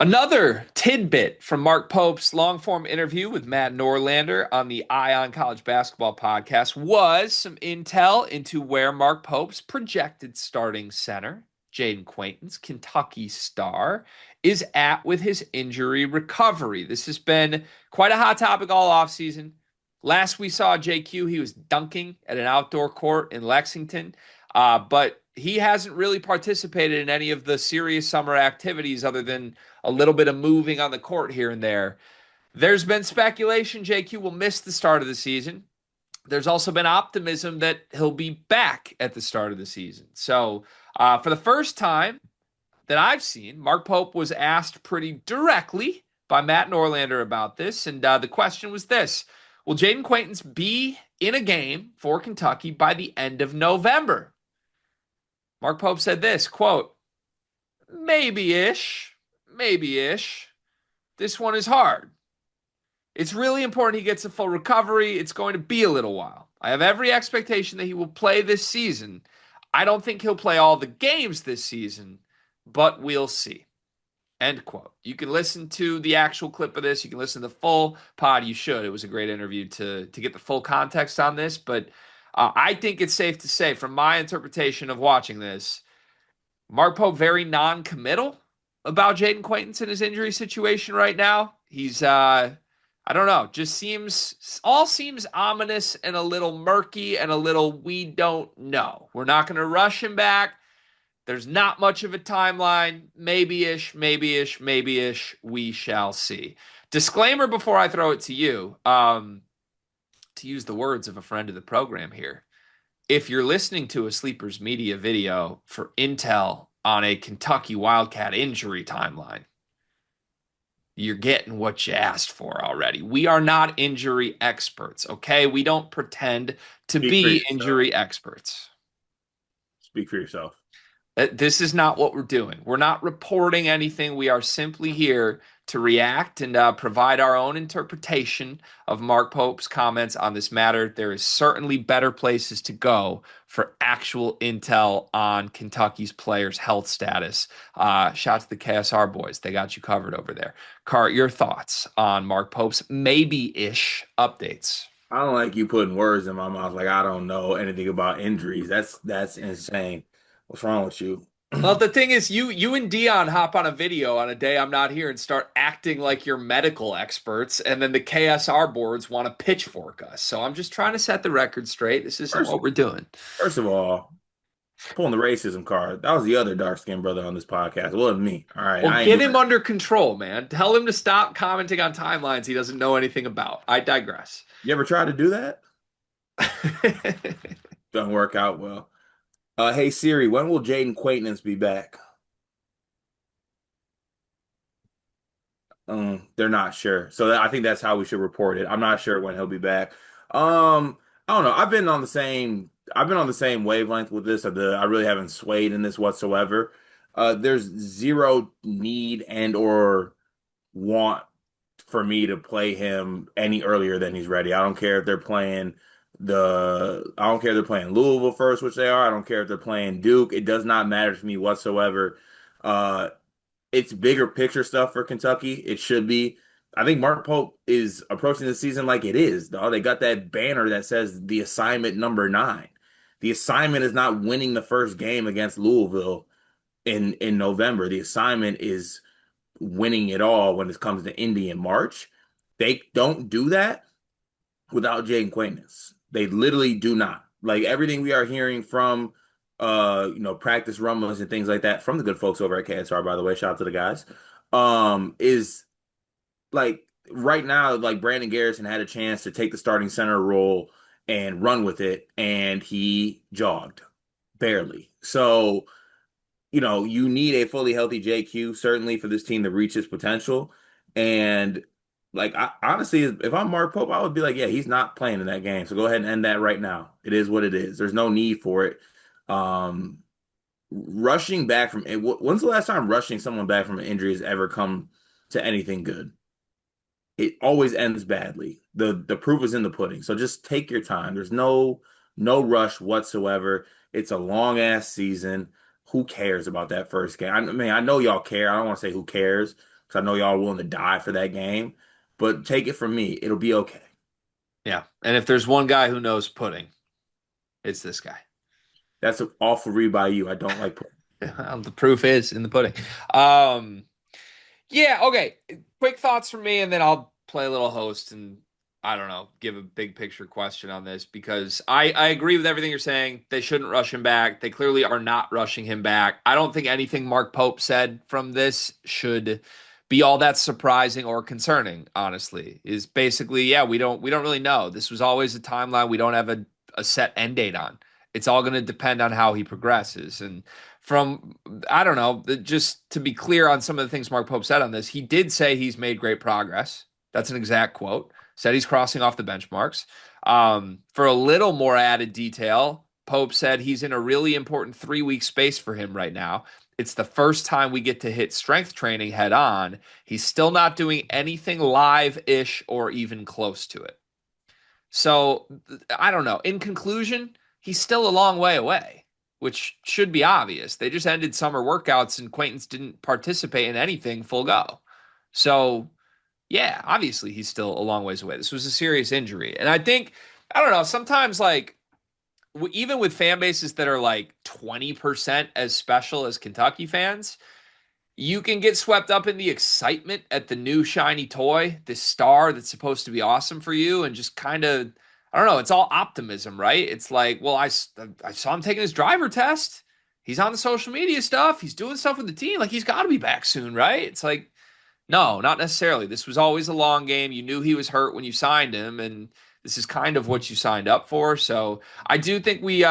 Another tidbit from Mark Pope's long form interview with Matt Norlander on the Ion College Basketball podcast was some intel into where Mark Pope's projected starting center, Jayden Quaintance, Kentucky star, is at with his injury recovery. This has been quite a hot topic all offseason. Last we saw JQ, he was dunking at an outdoor court in Lexington, but he hasn't really participated in any of the serious summer activities other than a little bit of moving on the court here and there. There's been speculation JQ will miss the start of the season. There's also been optimism that he'll be back at the start of the season. So, for the first time that I've seen, Mark Pope was asked pretty directly by Matt Norlander about this. And the question was this: will Jaden Quaintance be in a game for Kentucky by the end of November? Mark Pope said this, quote, maybe-ish, maybe-ish. This one is hard. It's really important he gets a full recovery. It's going to be a little while. I have every expectation that he will play this season. I don't think he'll play all the games this season, but we'll see. End quote. You can listen to the actual clip of this. You can listen to the full pod. You should. It was a great interview to get the full context on this. But I think it's safe to say, from my interpretation of watching this, Mark Pope very non-committal about Jayden Quaintance and his injury situation right now. He's I don't know, just seems ominous and a little murky and a little we don't know. We're not going to rush him back. There's not much of a timeline. Maybe-ish, maybe-ish, maybe-ish. We shall see. Disclaimer before I throw it to you, to use the words of a friend of the program here. If you're listening to a Sleepers Media video for intel on a Kentucky Wildcat injury timeline, you're getting what you asked for already. We are not injury experts, okay? We don't pretend to Speak for be yourself. injury experts. Speak for yourself. This is not what we're doing. We're not reporting anything. We are simply here to react and provide our own interpretation of Mark Pope's comments on this matter. There is certainly better places to go for actual intel on Kentucky's players' health status. Shout to the KSR boys. They got you covered over there. Cart, your thoughts on Mark Pope's maybe-ish updates? I don't like you putting words in my mouth like I don't know anything about injuries. That's insane. What's wrong with you? Well, the thing is, you and Dion hop on a video on a day I'm not here and start acting like you're medical experts, and then the KSR boards want to pitchfork us. So I'm just trying to set the record straight. This isn't First, what we're doing. first of all, pulling the racism card. That was the other dark skinned brother on this podcast. It wasn't me. All right, Well, I ain't get doing him under control, man. Tell him to stop commenting on timelines he doesn't know anything about. I digress. You ever tried to do that? Doesn't work out well. Hey Siri, when will Jaden Quaintance be back? They're not sure. So I think that's how we should report it. I'm not sure when he'll be back. I don't know. I've been on the same wavelength with this. I really haven't swayed in this whatsoever. There's zero need and or want for me to play him any earlier than he's ready. I don't care if they're playing I don't care if they're playing Louisville first, which they are. I don't care if they're playing Duke. It does not matter to me whatsoever. Uh, it's bigger picture stuff for Kentucky. It should be. I think Mark Pope is approaching the season like it is, though. They got that banner that says the assignment number 9. The assignment is not winning the first game against Louisville in November. The assignment is winning it all when it comes to Indy in March. They don't do that without Jayden Quaintance. They literally do not. Like everything we are hearing from practice rumblings and things like that from the good folks over at KSR, by the way, shout out to the guys. Is like right now, like Brandon Garrison had a chance to take the starting center role and run with it, and he jogged barely. So, you need a fully healthy JQ certainly for this team to reach its potential. And like honestly, if I'm Mark Pope, I would be like, yeah, he's not playing in that game. So go ahead and end that right now. It is what it is. There's no need for it. Um, Rushing back from when's the last time rushing someone back from an injury has ever come to anything good? It always ends badly. The proof is in the pudding. So just take your time. There's no rush whatsoever. It's a long ass season. Who cares about that first game? I mean, I know y'all care. I don't want to say who cares, because I know y'all are willing to die for that game. But take it from me, it'll be okay. Yeah. And if there's one guy who knows pudding, it's this guy. That's an awful read by you. I don't like. The proof is in the pudding. Um, Yeah, okay. Quick thoughts from me, and then I'll play a little host and I don't know, give a big picture question on this because I agree with everything you're saying. They shouldn't rush him back. They clearly are not rushing him back. I don't think anything Mark Pope said from this should be all that surprising or concerning, honestly. Is basically, yeah, we don't really know. This was always a timeline we don't have a set end date on. It's all going to depend on how he progresses. And from I don't know, just to be clear on some of the things Mark Pope said on this, he did say he's made great progress. That's an exact quote. Said he's crossing off the benchmarks. For a little more added detail, Pope said he's in a really important 3 week space for him right now. It's the first time we get to hit strength training head on. He's still not doing anything live ish or even close to it. So I don't know. In conclusion, he's still a long way away, which should be obvious. They just ended summer workouts and Quaintance didn't participate in anything full go. So, yeah, obviously he's still a long ways away. This was a serious injury. And I think, I don't know, sometimes like even with fan bases that are like 20% as special as Kentucky fans, you can get swept up in the excitement at the new shiny toy, this star that's supposed to be awesome for you, and just kind of, I don't know, it's all optimism, right? It's like, well, I saw him taking his driver test. He's on the social media stuff. He's doing stuff with the team. Like, he's got to be back soon, right? It's like, no, not necessarily. This was always a long game. You knew he was hurt when you signed him, and this is kind of what you signed up for. So I do think we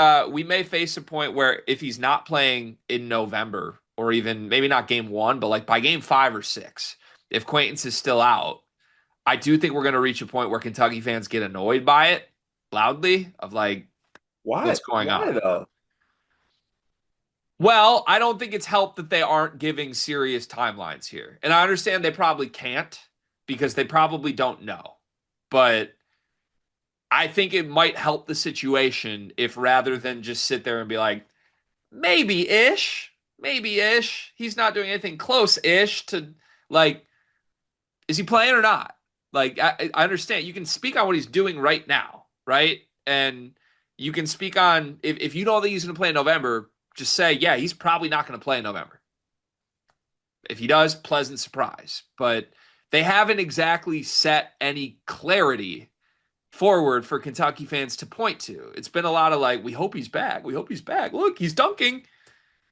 may face a point where if he's not playing in November, or even maybe not game one, but like by game 5 or 6, if Quaintance is still out, I do think we're going to reach a point where Kentucky fans get annoyed by it loudly of like, Why? what's going Why on? though? Well, I don't think it's helped that they aren't giving serious timelines here. And I understand they probably can't because they probably don't know. But I think it might help the situation if rather than just sit there and be like, maybe ish, he's not doing anything close ish to like, is he playing or not? Like, I understand you can speak on what he's doing right now, right? And you can speak on if you don't think he's going to play in November, just say, yeah, he's probably not going to play in November. If he does, pleasant surprise. But they haven't exactly set any clarity forward for Kentucky fans to point to. It's been a lot of like, we hope he's back. We hope he's back. Look, he's dunking.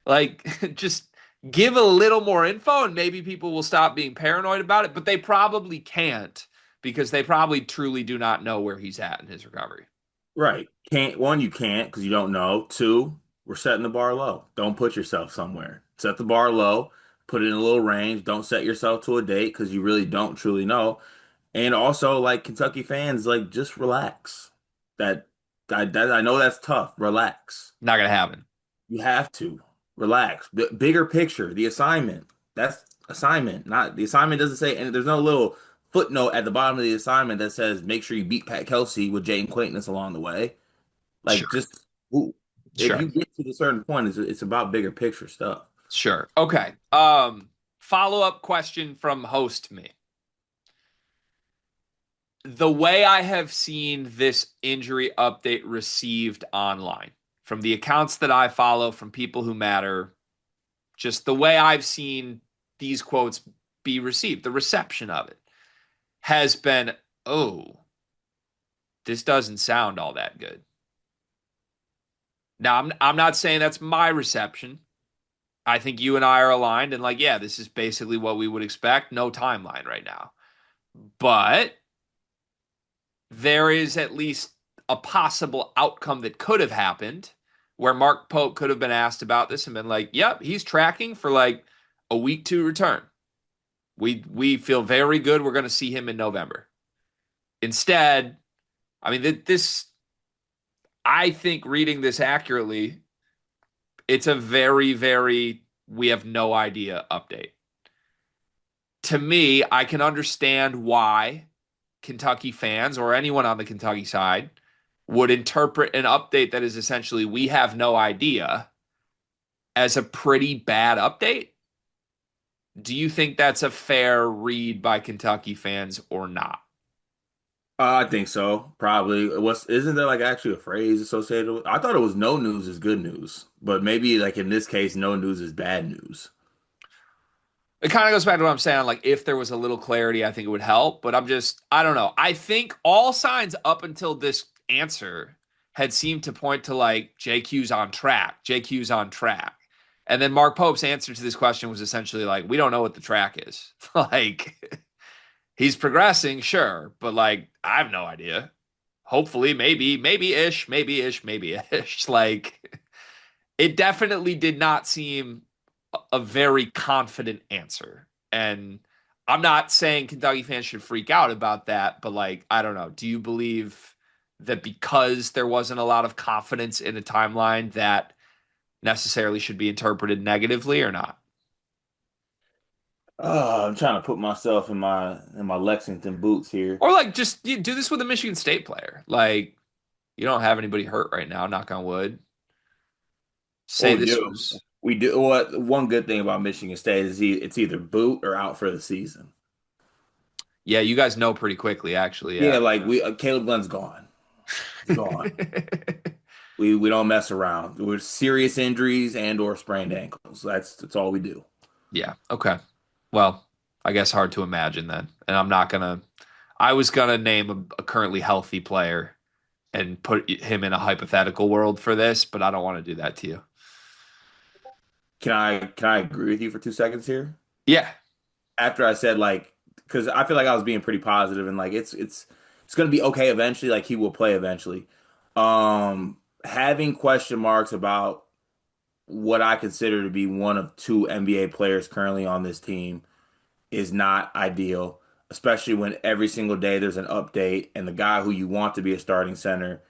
Like, just give a little more info and maybe people will stop being paranoid about it. But they probably can't because they probably truly do not know where he's at in his recovery. Right. Can't one, you can't because you don't know. Two, we're setting the bar low. Don't put yourself somewhere. Set the bar low, put it in a little range. Don't set yourself to a date because you really don't truly know. And also, like Kentucky fans, like just relax. That I know that's tough. Relax. Not going to happen. You have to relax. Bigger picture, the assignment. That's assignment. Not the assignment doesn't say, and there's no little footnote at the bottom of the assignment that says make sure you beat Pat Kelsey with Jayden Quaintance along the way. Like Sure. just ooh, if Sure. you get to a certain point, it's about bigger picture stuff. Sure. Okay. Follow-up question from host me. The way I have seen this injury update received online from the accounts that I follow, from people who matter, just the way I've seen these quotes be received, the reception of it has been, oh, this doesn't sound all that good. Now, I'm not saying that's my reception. I think you and I are aligned and like, yeah, this is basically what we would expect. No timeline right now. But there is at least a possible outcome that could have happened where Mark Pope could have been asked about this and been like, yep, he's tracking for like a week 2 return. We feel very good. We're going to see him in November. Instead, I mean, this, I think reading this accurately, it's a very, very, we have no idea update. To me, I can understand why Kentucky fans or anyone on the Kentucky side would interpret an update that is essentially we have no idea as a pretty bad update. Do you think that's a fair read by Kentucky fans or not? I think so. Probably. What's isn't there like actually a phrase associated with? I thought it was no news is good news, but maybe like in this case, no news is bad news. It kind of goes back to what I'm saying. Like, if there was a little clarity, I think it would help. But I don't know. I think all signs up until this answer had seemed to point to like JQ's on track. JQ's on track. And then Mark Pope's answer to this question was essentially like, we don't know what the track is. Like, he's progressing, sure. But like, I have no idea. Hopefully, maybe ish, maybe ish, maybe ish. Like, it definitely did not seem a very confident answer. And I'm not saying Kentucky fans should freak out about that, but like, I don't know. Do you believe that because there wasn't a lot of confidence in a timeline that necessarily should be interpreted negatively or not? I'm trying to put myself in my Lexington boots here. Or like just you do this with a Michigan State player. Like you don't have anybody hurt right now, knock on wood. Well, Say we this do. was We do. What one good thing about Michigan State is it's either boot or out for the season. yeah, you guys know pretty quickly actually, yeah. Yeah, like we Caleb Glenn's gone. He's gone. We don't mess around. We're serious injuries and or sprained ankles. That's all we do. Yeah, okay. Well, I guess hard to imagine then. And I was gonna name a currently healthy player and put him in a hypothetical world for this, but I don't want to do that to you. Can I agree with you for 2 seconds here? Yeah, After I said like, because I feel like I was being pretty positive and like it's gonna be okay eventually. Like he will play eventually. Having question marks about what I consider to be one of two NBA players currently on this team is not ideal, especially when every single day there's an update and the guy who you want to be a starting center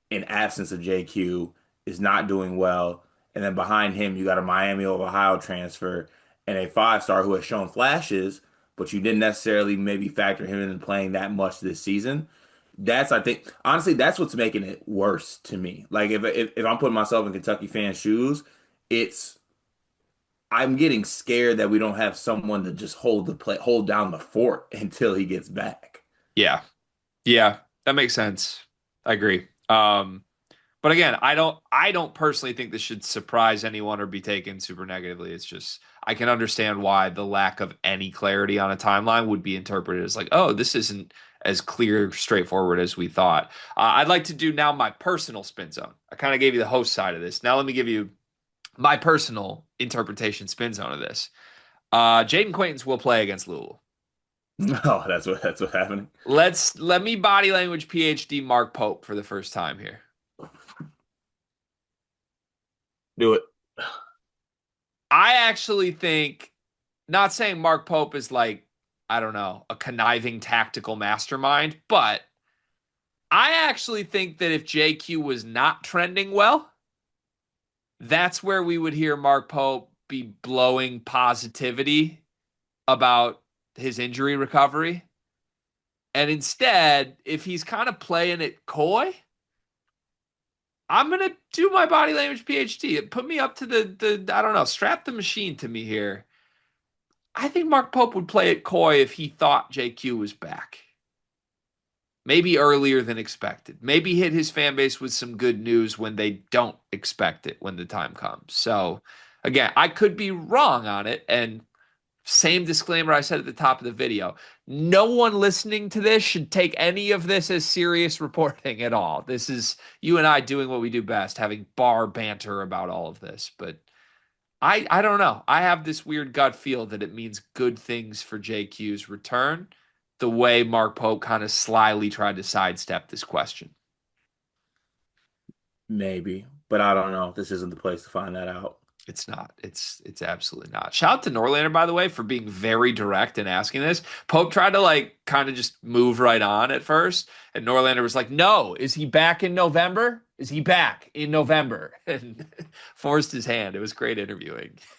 in absence of JQ is not doing well. And then behind him, you got a Miami of Ohio transfer and a 5-star who has shown flashes, but you didn't necessarily maybe factor him in playing that much this season. That's, I think, honestly, that's what's making it worse to me. Like if I'm putting myself in Kentucky fan shoes, it's I'm getting scared that we don't have someone to just hold down the fort until he gets back. yeah, yeah. That makes sense. I agree. But again, I don't personally think this should surprise anyone or be taken super negatively. It's just I can understand why the lack of any clarity on a timeline would be interpreted as like, oh, this isn't as clear, straightforward as we thought. I'd like to do now my personal spin zone. I kind of gave you the host side of this. Now let me give you my personal interpretation spin zone of this. Jaden Quaintance will play against Louisville. Oh, that's what's happening. Let me body language PhD Mark Pope for the first time here. Do it. I actually think, not saying Mark Pope is like, I don't know, a conniving tactical mastermind, but I actually think that if JQ was not trending well, that's where we would hear Mark Pope be blowing positivity about his injury recovery. And instead, if he's kind of playing it coy, I'm gonna do my body language PhD. Put me up to the I don't know, strap the machine to me here. I think Mark Pope would play it coy if he thought JQ was back. Maybe earlier than expected. Maybe hit his fan base with some good news when they don't expect it when the time comes. So, again, I could be wrong on it. And same disclaimer I said at the top of the video. No one listening to this should take any of this as serious reporting at all. This is you and I doing what we do best, having bar banter about all of this. But I don't know. I have this weird gut feel that it means good things for JQ's return, the way Mark Pope kind of slyly tried to sidestep this question. Maybe, but I don't know. This isn't the place to find that out. It's not. It's absolutely not. Shout out to Norlander, by the way, for being very direct and asking this. Pope tried to like kind of just move right on at first, and Norlander was like, "No, is he back in November? Is he back in November?" And forced his hand. It was great interviewing.